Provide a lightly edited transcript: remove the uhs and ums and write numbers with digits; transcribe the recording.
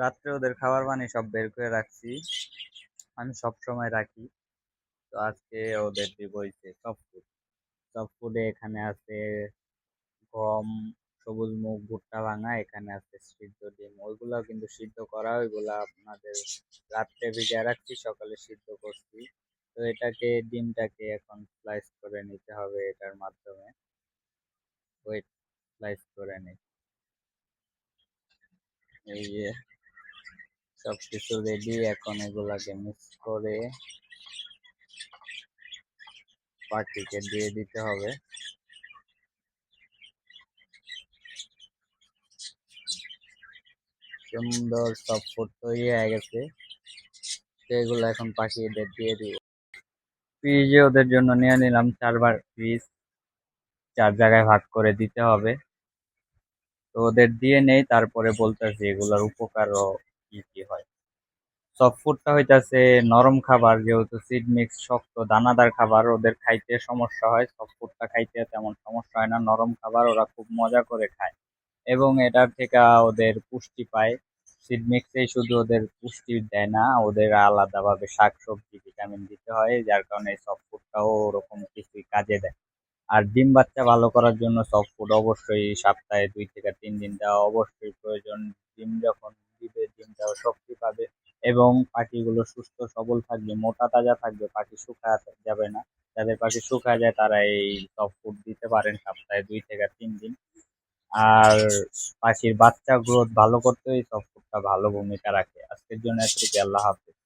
রাত্রে ওদের খাবার পানি সব বের করে রাখছি। আমি সব সময় রাখি। তো আজকে ওদের দিব হইছে সব ফুড। সব ফুডে এখানে আছে গম, সবুজ মুগ, ভুট্টা ভাঙা, এখানে আছে সিদ্ধ ডিম। ওইগুলাও কিন্তু সিদ্ধ করা, ওইগুলা আপনাদের রাত্রে ভিজায় রাখছি, সকালে সিদ্ধ করছি। তো ডিমটাকে এখন স্লাইস করে নিতে হবে এটার মাধ্যমে। ওয়েট স্লাইস করে নিই। এই যে সবকিছু রেডি, এখন এগুলাকে মিক্স করে পাখিকে দিয়ে দিতে হবে। সুন্দর সব ফুড তৈরি হয়ে গেছে। তো এগুলো এখন পাখিদের দিয়ে দিব। ফ্রিজে ওদের জন্য নিয়ে নিলাম 4 বার ফ্রিজ, 4 জায়গায় ভাগ করে দিতে হবে। তো ওদের দিয়ে নেই, তারপরে বলতেছি এগুলোর উপকারও কি কি হয়। সফট ফুডটা হইতাছে নরম খাবার, যেহেতু সিড মিক্স শক্ত দানাদার খাবার, ওদের খাইতে সমস্যা হয়। সফট ফুডটা খাইতে তেমন সমস্যা হয় না, নরম খাবার, ওরা খুব মজা করে খায় এবং এটার থেকে ওদের পুষ্টি পায়। সিড মিক্সেই শুধু ওদের পুষ্টি দেয় না, ওদের আলাদাভাবে শাকসবজি ভিটামিন দিতে হয়, যার কারণে এই সফট ফুডটাও ওরকম কিছুই কাজে দেয়। আর ডিম বাচ্চা ভালো করার জন্য সফট ফুড অবশ্যই সপ্তাহে 2 থেকে 3 দিন দেওয়া অবশ্যই প্রয়োজন। ডিম যখন দিবে, ডিমটাও শক্তি পাবে এবং পাখিগুলো সুস্থ সবল থাকবে, মোটা তাজা থাকবে, পাখি শুকায় যাবে না। যাদের পাখি শুকায় যায় তারা এই সফট ফুড দিতে পারেন সপ্তাহে 2 থেকে 3 দিন। আর পাখির বাচ্চা গ্রোথ ভালো করতে এই সফট ফুডটা ভালো ভূমিকা রাখে। আজকের জন্য এতটুকু, আল্লাহ হাফেজ।